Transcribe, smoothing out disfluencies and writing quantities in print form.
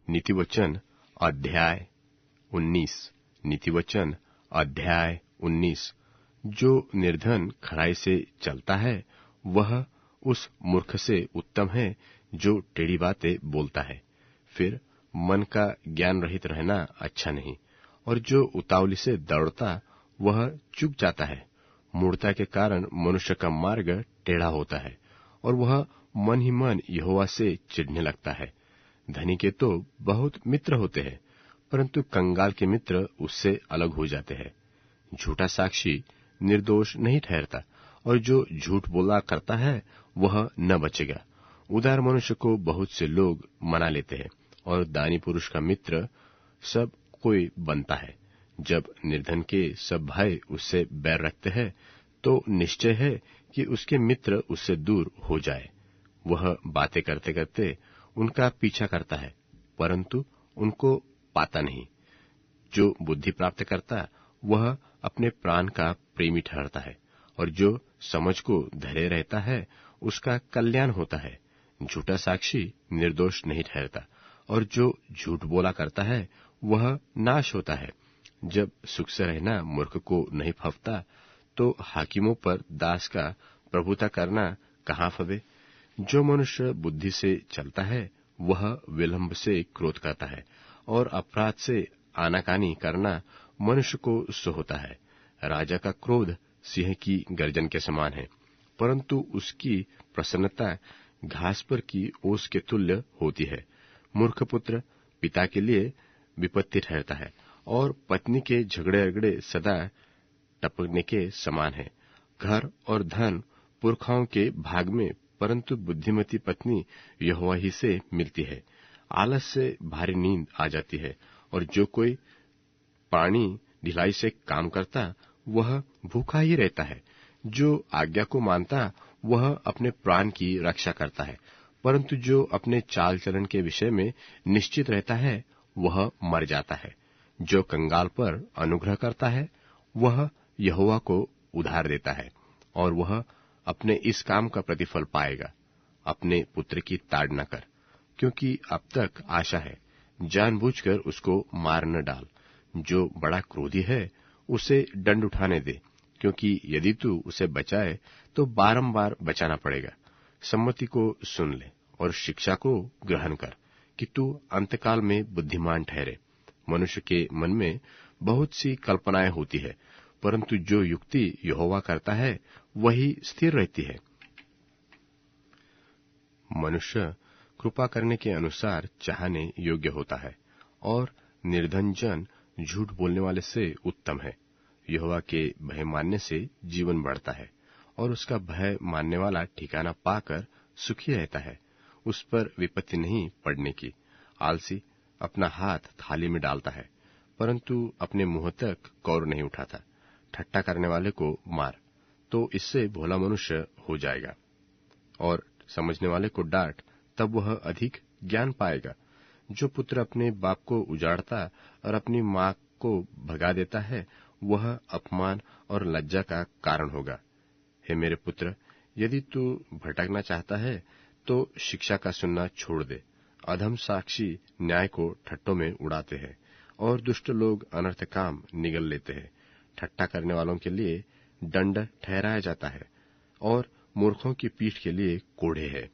नीतिवचन अध्याय 19। नीतिवचन अध्याय 19। जो निर्धन खराई से चलता है वह उस मूर्ख से उत्तम है जो टेढ़ी बातें बोलता है। फिर मन का ज्ञान रहित रहना अच्छा नहीं, और जो उतावली से दौड़ता वह चूक जाता है। मूढ़ता के कारण मनुष्य का मार्ग टेढ़ा होता है, और वह मन ही मन यहोवा से चिढ़ने लगता है। धनी के तो बहुत मित्र होते हैं, परंतु कंगाल के मित्र उससे अलग हो जाते हैं। झूठा साक्षी निर्दोष नहीं ठहरता, और जो झूठ बोला करता है वह न बचेगा। उदार मनुष्य को बहुत से लोग मना लेते हैं, और दानी पुरुष का मित्र सब कोई बनता है। जब निर्धन के सब भाई उससे बैर रखते हैं, तो निश्चय है कि उसके मित्र उससे दूर हो जाए। वह बातें करते करते उनका पीछा करता है, परंतु उनको पाता नहीं। जो बुद्धि प्राप्त करता वह अपने प्राण का प्रेमी ठहरता है, और जो समझ को धरे रहता है उसका कल्याण होता है। झूठा साक्षी निर्दोष नहीं ठहरता, और जो झूठ बोला करता है वह नाश होता है। जब सुख से रहना मूर्ख को नहीं फफता, तो हाकिमों पर दास का प्रभुता करना कहाँ फबे। जो मनुष्य बुद्धि से चलता है वह विलंब से क्रोध करता है, और अपराध से आनाकानी करना मनुष्य को सो होता है। राजा का क्रोध सिंह की गर्जन के समान है, परंतु उसकी प्रसन्नता घास पर की ओस के तुल्य होती है। मूर्ख पुत्र पिता के लिए विपत्ति ठहरता है, और पत्नी के झगड़े अगड़े सदा टपकने के समान है। घर और धन पुरखाओं के भाग में, परंतु बुद्धिमती पत्नी यहोवा ही से मिलती है। आलस से भारी नींद आ जाती है, और जो कोई पानी ढिलाई से काम करता वह भूखा ही रहता है। जो आज्ञा को मानता वह अपने प्राण की रक्षा करता है, परंतु जो अपने चाल चलन के विषय में निश्चित रहता है वह मर जाता है। जो कंगाल पर अनुग्रह करता है वह यहोवा को उधार देता है, और वह अपने इस काम का प्रतिफल पाएगा। अपने पुत्र की ताड़ न कर, क्योंकि अब तक आशा है। जानबूझकर उसको मार न डाल। जो बड़ा क्रोधी है उसे दंड उठाने दे, क्योंकि यदि तू उसे बचाए तो बारंबार बचाना पड़ेगा। सम्मति को सुन ले और शिक्षा को ग्रहण कर, कि तू अंतकाल में बुद्धिमान ठहरे। मनुष्य के मन में बहुत सी कल्पनाएं होती है, परंतु जो युक्ति यहोवा करता है वही स्थिर रहती है। मनुष्य कृपा करने के अनुसार चाहने योग्य होता है, और निर्धन जन झूठ बोलने वाले से उत्तम है। यहोवा के भय मानने से जीवन बढ़ता है, और उसका भय मानने वाला ठिकाना पाकर सुखी रहता है। उस पर विपत्ति नहीं पड़ने की। आलसी अपना हाथ थाली में डालता है, परंतु अपने मुंह तक कौर नहीं उठाता। ठट्ठा करने वाले को मार, तो इससे भोला मनुष्य हो जाएगा, और समझने वाले को डांट, तब वह अधिक ज्ञान पाएगा। जो पुत्र अपने बाप को उजाड़ता और अपनी माँ को भगा देता है वह अपमान और लज्जा का कारण होगा। हे मेरे पुत्र, यदि तू भटकना चाहता है तो शिक्षा का सुनना छोड़ दे। अधम साक्षी न्याय को ठट्टों में उड़ाते हैं, और दुष्ट लोग अनर्थ काम निगल लेते हैं। ठट्ठा करने वालों के लिए दंड ठहराया जाता है, और मूर्खों की पीठ के लिए कोड़े है।